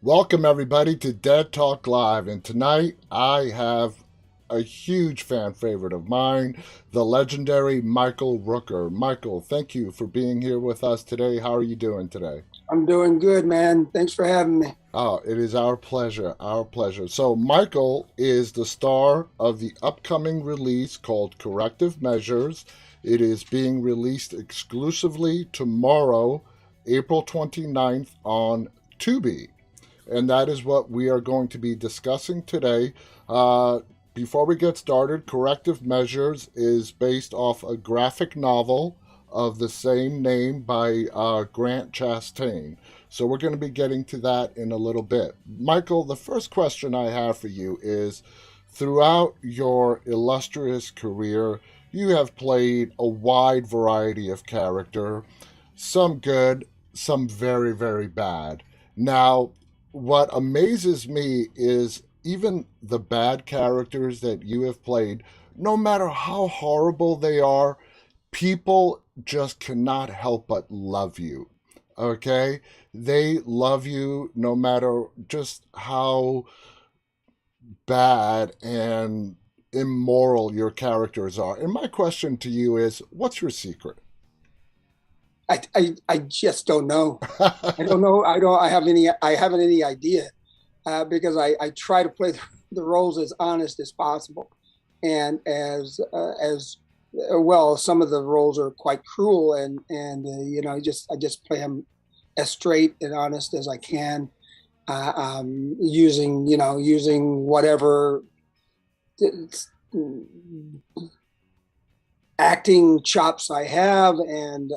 Welcome, everybody, to Dead Talk Live. And tonight I have a huge fan favorite of mine, the legendary Michael Rooker. Michael, thank you for being here with us today. How are you doing today? I'm doing good, man. Thanks for having me. Oh, it is our pleasure, our pleasure. So, Michael is the star of the upcoming release called Corrective Measures. It is being released exclusively tomorrow, April 29th, on Tubi. And that is what we are going to be discussing today. Uh, Before we get started, Corrective Measures is based off a graphic novel of the same name by Grant Chastain. So we're going to be getting to that in a little bit. Michael, the first question I have for you is throughout your illustrious career, you have played a wide variety of character, some good, some very, very bad. Now, what amazes me is even the bad characters that you have played, no matter how horrible they are, people just cannot help but love you. Okay? They love you no matter just how bad and immoral your characters are. And my question to you is what's your secret? I just don't know. I don't know. I haven't any idea because I try to play the roles as honest as possible, and as well. Some of the roles are quite cruel, and I just play them as straight and honest as I can, using whatever acting chops I have, and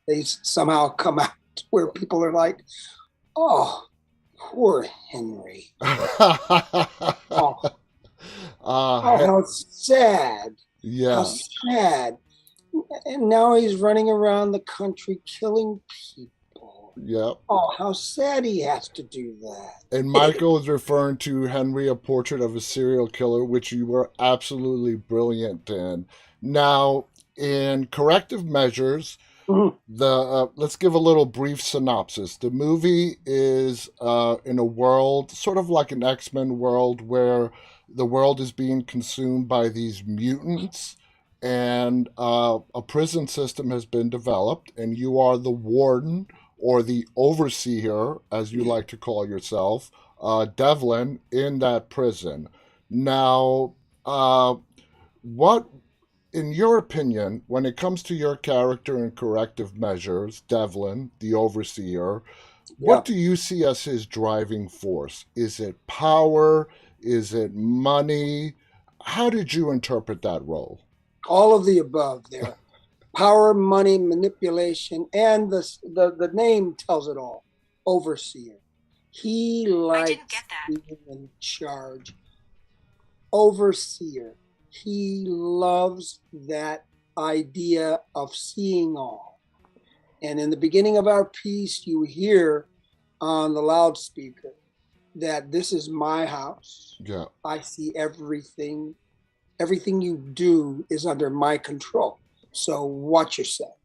they somehow come out where people are like, "Oh, poor Henry. Oh, oh, He- how sad, how yeah, sad." And now he's running around the country killing people. yeah. Oh, how sad he has to do And that. Michael is referring to Henry, A Portrait of a Serial Killer, which you were absolutely brilliant in. Now, in Corrective Measures, the let's give a little brief synopsis. The movie is in a world, sort of like an X-Men world, where the world is being consumed by these mutants, and a prison system has been developed, and you are the warden or the overseer, as you like to call yourself, Devlin, in that prison. Now, what in your opinion, when it comes to your character in Corrective Measures, Devlin, the overseer, what Yeah, do you see as his driving force? Is it power? Is it money? How did you interpret that role? all of the above there. Power, money, manipulation, and the name tells it all. Overseer. He I didn't likes get that. being in charge. Overseer. He loves that idea of seeing all. And in the beginning of our piece, you hear on the loudspeaker that this is my house. Yeah. I see everything. Everything you do is under my control. So watch yourself,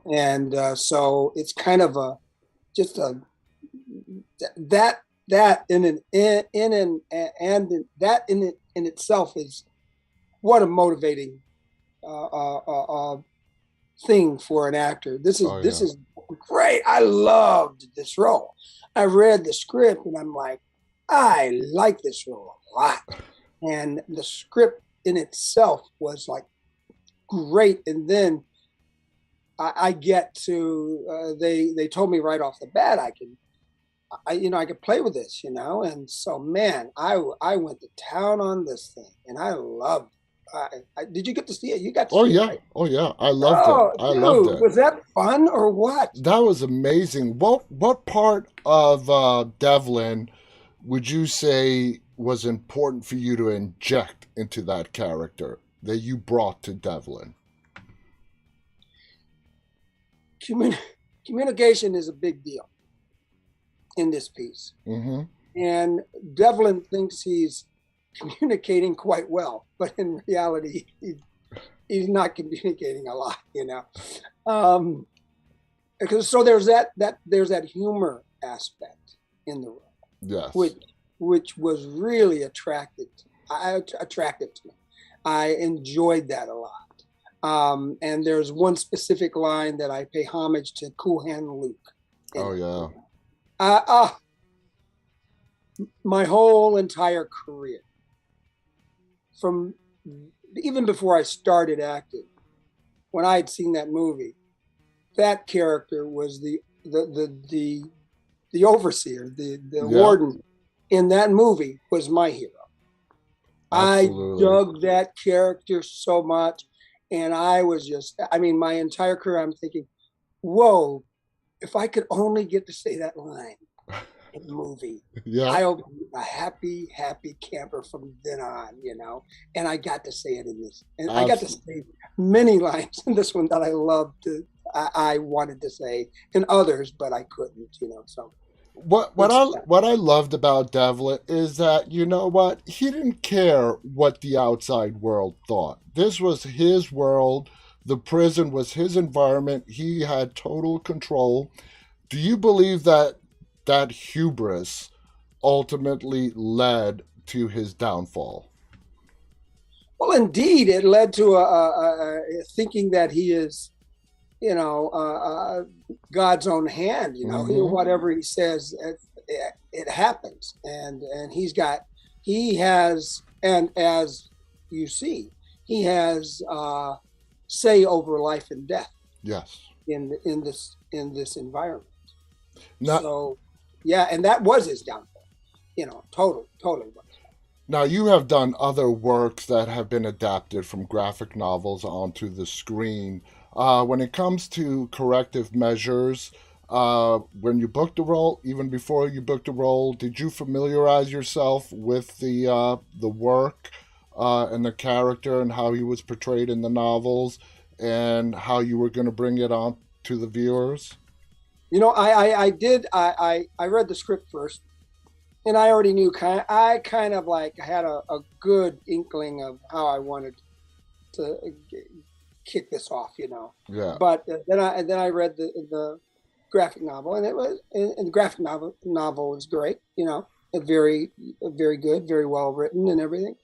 And so it's kind of a just a that in an and that in itself is what a motivating thing for an actor. This is Oh, this yeah. is great. I loved this role. I read the script and I'm like, I like this role a lot. And the script in itself was like great. And then I get to they told me right off the bat I could play with this, and so man, I went to town on this thing and I loved it. Did you get to see it? You got to Oh, see it, yeah. right? Oh, yeah. I loved it. Oh, I loved dude, it. was that fun or what? That was amazing. What part of Devlin would you say was important for you to inject into that character that you brought to Devlin? Commun- Communication is a big deal in this piece, Mm-hmm. and Devlin thinks he's communicating quite well, but in reality, he's not communicating a lot. Um, because so there's that humor aspect in the role, Yes. which was really attractive to me. I enjoyed that a lot. And there's one specific line that I pay homage to Cool Hand Luke. Oh yeah. Uh, my whole entire career, from even before I started acting, when I had seen that movie, that character was the overseer, the warden in that movie was my hero. Absolutely. I dug that character so much. And I was my entire career, I'm thinking, whoa, if I could only get to say that line in the movie, I'll be a happy, happy camper from then on, And I got to say it in this. And I got to say many lines in this one that I loved I wanted to say in others, but I couldn't, so. What I loved about Devlin is that, you know what, he didn't care what the outside world thought. This was his world. The prison was his environment. He had total control. Do you believe that hubris ultimately led to his downfall? Well, indeed, it led to thinking that he is, God's own hand. Whatever he says, it happens, and he has, and as you see, he has say over life and death. Yes. In this environment. So yeah, and that was his downfall. Totally was. Now, you have done other works that have been adapted from graphic novels onto the screen. When it comes to Corrective Measures, when you booked the role, even before you booked the role, did you familiarize yourself with the work and the character and how he was portrayed in the novels and how you were going to bring it on to the viewers? I did. I read the script first. And I already knew I kind of like had a good inkling of how I wanted to kick this off, Yeah. But then I read the graphic novel, and the graphic novel was great, very very good, very well written, and everything.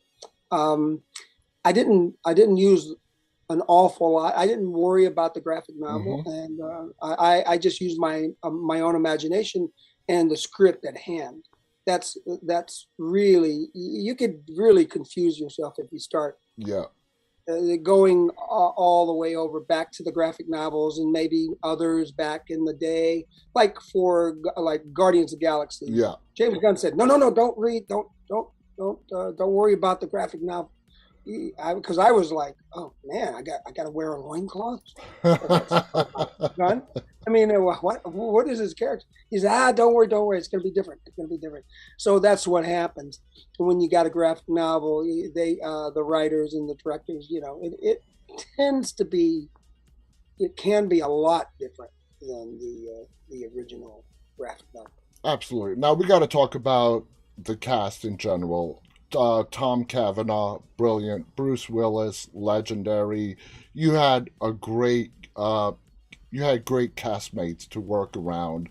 I didn't use an awful lot. I didn't worry about the graphic novel, and I just used my own imagination and the script at hand. That's really, you could really confuse yourself if you start going all the way over back to the graphic novels and maybe others back in the day, like Guardians of the Galaxy. Yeah. James Gunn said, no, don't read, don't worry about the graphic novel. Because I was like, oh man, I got to wear a loincloth. Gun. I mean, what is his character? He said, don't worry, it's gonna be different. So that's what happens when you got a graphic novel. The writers and the directors, it tends to be, it can be a lot different than the original graphic novel. Absolutely. Now we got to talk about the cast in general. Tom Cavanaugh, brilliant. Bruce Willis, legendary. You had great castmates to work around.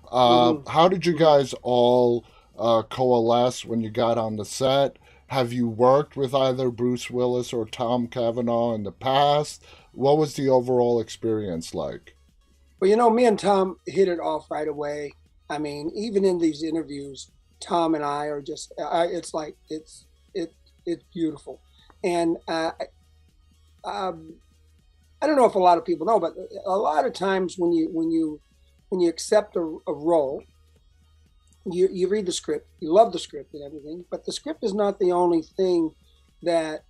How did you guys all coalesce when you got on the set? Have you worked with either Bruce Willis or Tom Cavanaugh in the past? What was the overall experience like? Well, me and Tom hit it off right away. I mean, even in these interviews, Tom and I are just, it's like, it's beautiful. And I don't know if a lot of people know, but a lot of times when you accept a role, you read the script, you love the script and everything, but the script is not the only thing that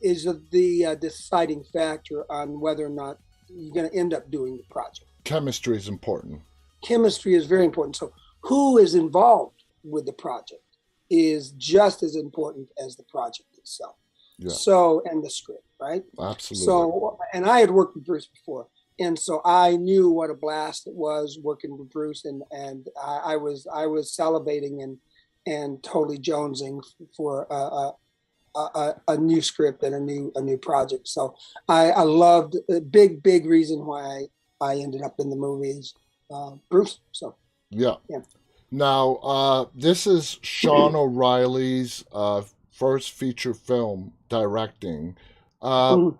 is the deciding factor on whether or not you're going to end up doing the project. Chemistry is important. Chemistry is very important. So who is involved with the project is just as important as the project itself. Yeah. So, and the script, right? Absolutely. So, and I had worked with Bruce before, and so I knew what a blast it was working with Bruce, and I was salivating and totally jonesing for a new script and a new project. So I loved, a big reason why I ended up in the movies Bruce. So Yeah. yeah. Now, this is Sean O'Reilly's first feature film directing. Uh, Mhm.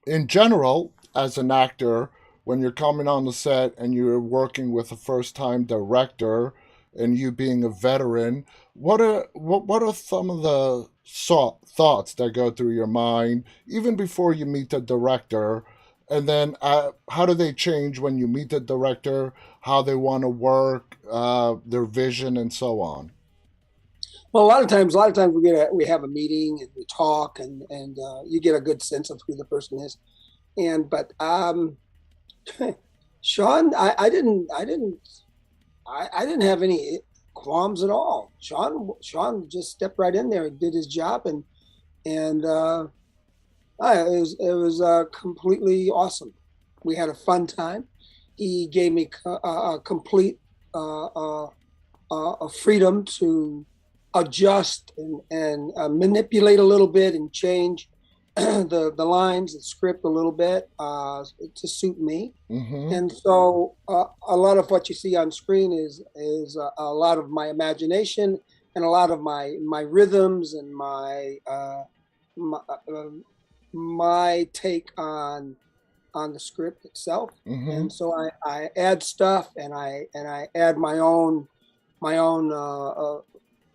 in general, as an actor, when you're coming on the set and you're working with a first time director and you being a veteran, what are some of the thoughts that go through your mind even before you meet the director? And then how do they change when you meet the director, how they want to work, their vision, and so on? Well, a lot of times we have a meeting and we talk, and you get a good sense of who the person is. And but Sean, I didn't have any qualms at all. Sean just stepped right in there and did his job, and it was completely awesome. We had a fun time. He gave me a complete freedom to adjust and manipulate a little bit and change the lines, the script a little bit to suit me. Mm-hmm. And so a lot of what you see on screen is a lot of my imagination and a lot of my rhythms and my, my take on the script itself. Mm-hmm. And so I add stuff and I add my own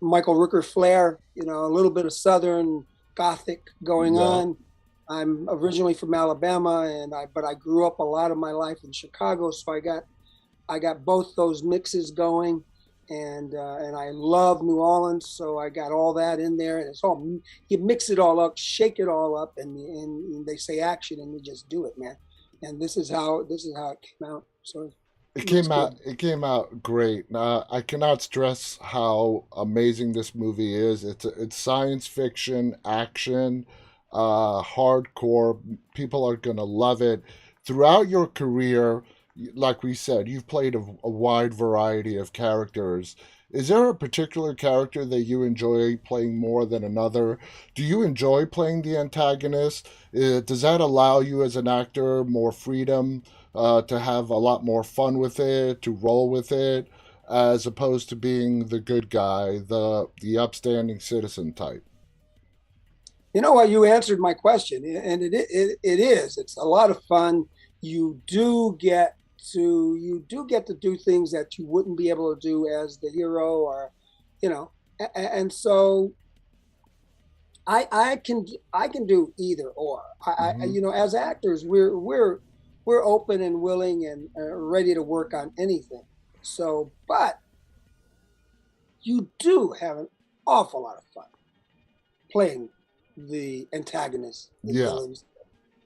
Michael Rooker flair, a little bit of Southern Gothic going Yeah. on. I'm originally from Alabama, but I grew up a lot of my life in Chicago, so I got both those mixes going, and I love New Orleans, so I got all that in there, and it's all you mix it all up, shake it all up, and they say action, and you just do it, man. And this is how it came out. So It it looks came out. good. It came out great. I cannot stress how amazing this movie is. It's science fiction, action, hardcore. People are gonna love it. Throughout your career, like we said, you've played a wide variety of characters. Is there a particular character that you enjoy playing more than another? Do you enjoy playing the antagonist? Does that allow you as an actor more freedom to have a lot more fun with it, to roll with it, as opposed to being the good guy, the upstanding citizen type? You know what? You answered my question, and it is. It's a lot of fun. You do get you do get to do things that you wouldn't be able to do as the hero, or you know, and so I can do either or. Mm-hmm. As actors, we're open and willing and ready to work on anything. So, but you do have an awful lot of fun playing the antagonists, the Yeah, villains,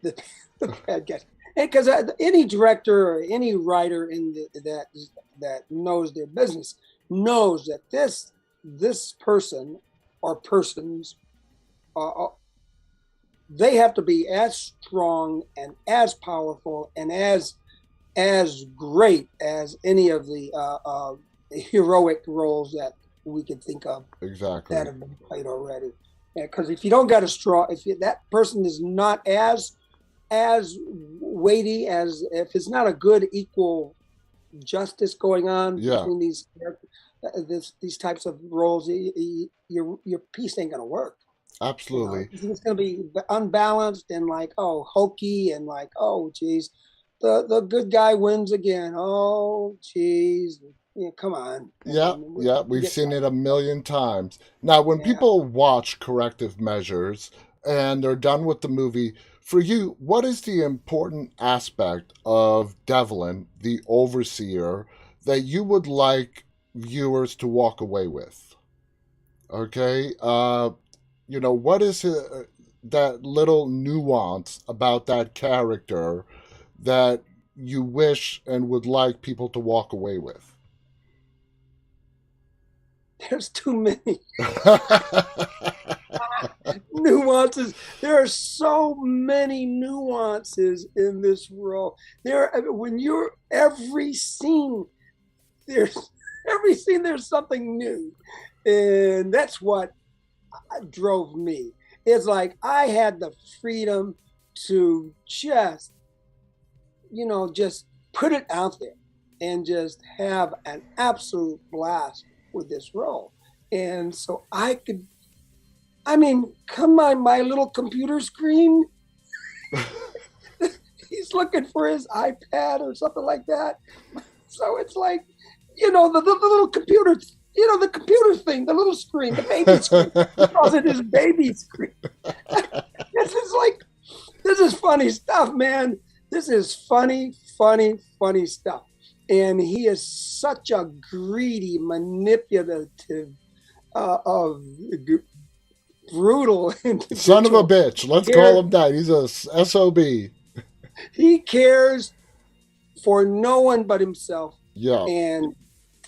the, the bad guys. Because any director or any writer that knows their business knows that this person or persons uh, they have to be as strong and as powerful and as great as any of the heroic roles that we can think of that exactly. have been played already. Because if you don't got a strong, that person is not as weighty as if it's not a good equal justice going on Yeah, between these types of roles, your piece ain't gonna work. absolutely. It's gonna be unbalanced and like hokey and like geez, the good guy wins again. Oh geez, yeah, come on, Yeah, yeah, we we've get seen it a million times. Now, when yeah. people watch Corrective Measures and they're done with the movie, for you, what is the important aspect of Devlin, the overseer, that you would like viewers to walk away with? Okay, what is that little nuance about that character that you wish and would like people to walk away with? There's too many nuances. There are so many nuances in this role. When you're there's every scene there's something new, and that's what drove me. It's like I had the freedom to just put it out there and just have an absolute blast with this role. And so come on, my little computer screen. He's looking for his iPad or something like that. So it's like, the little computer, the computer thing, the little screen, the baby screen. He calls it his baby screen. This is funny stuff, man. This is funny stuff. And he is such a greedy, manipulative, brutal individual. Son of a bitch. Let's call him that. He's a SOB. He cares for no one but himself. Yeah. And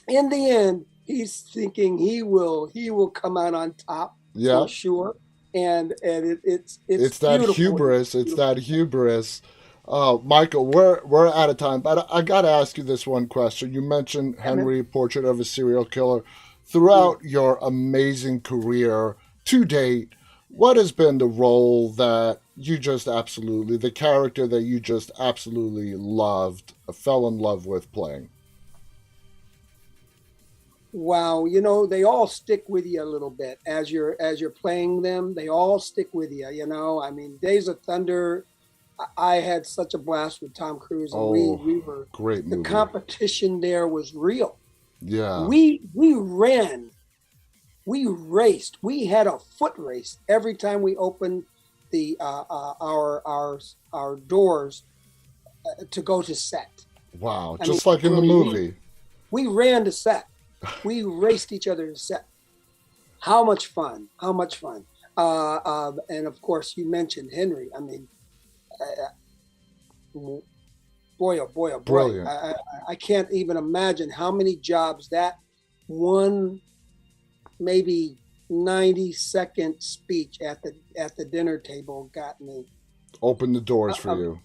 in the end, he's thinking he will come out on top. Yeah. For sure. And it's that hubris. It's that hubris. Michael, we're out of time, but I got to ask you this one question. You mentioned Henry, Portrait of a Serial Killer. Throughout your amazing career to date, what has been the role that you just absolutely, the character that you just absolutely loved, fell in love with playing? Wow, they all stick with you a little bit as you're playing them. They all stick with you. I mean, Days of Thunder, I had such a blast with Tom Cruise, and we were great movie. The competition there was real. Yeah, we ran, we raced, we had a foot race every time we opened the our doors to go to set. Wow, just like in the movie. We ran to set. We raced each other to set. How much fun! How much fun! And of course, you mentioned Henry. I mean, boy, oh boy, oh boy! Brilliant. I can't even imagine how many jobs that one, maybe 90-second speech at the dinner table got me. Open the doors for you.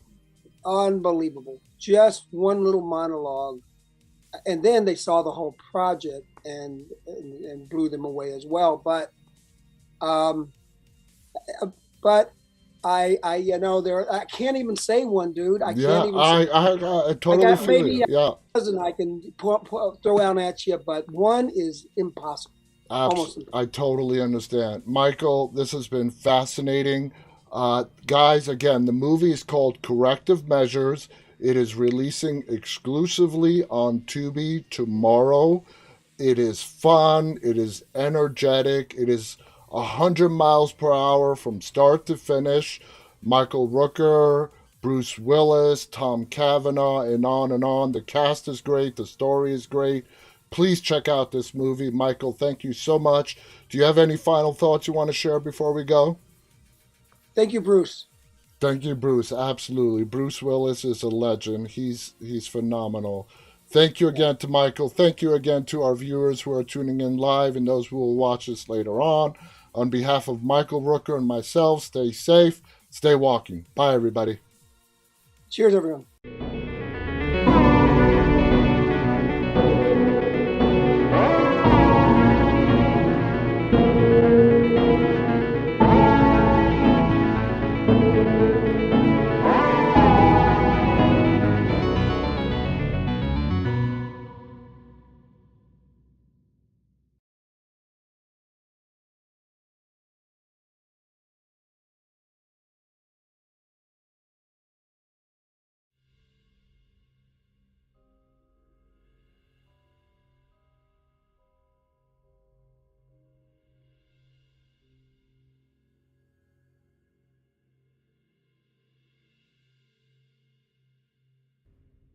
Unbelievable! Just one little monologue. And then they saw the whole project and blew them away as well. But I can't even say one, dude. I totally feel you. Yeah, I can throw out at you, but one is impossible. Almost impossible. I totally understand, Michael. This has been fascinating, guys. Again, the movie is called Corrective Measures. It is releasing exclusively on Tubi tomorrow. It is fun. It is energetic. It is 100 miles per hour from start to finish. Michael Rooker, Bruce Willis, Tom Cavanaugh, and on and on. The cast is great. The story is great. Please check out this movie. Michael, thank you so much. Do you have any final thoughts you want to share before we go? Thank you, Bruce. Thank you, Bruce. Absolutely. Bruce Willis is a legend. He's phenomenal. Thank you again to Michael. Thank you again to our viewers who are tuning in live and those who will watch this later on. On behalf of Michael Rooker and myself, stay safe, stay walking. Bye, everybody. Cheers, everyone.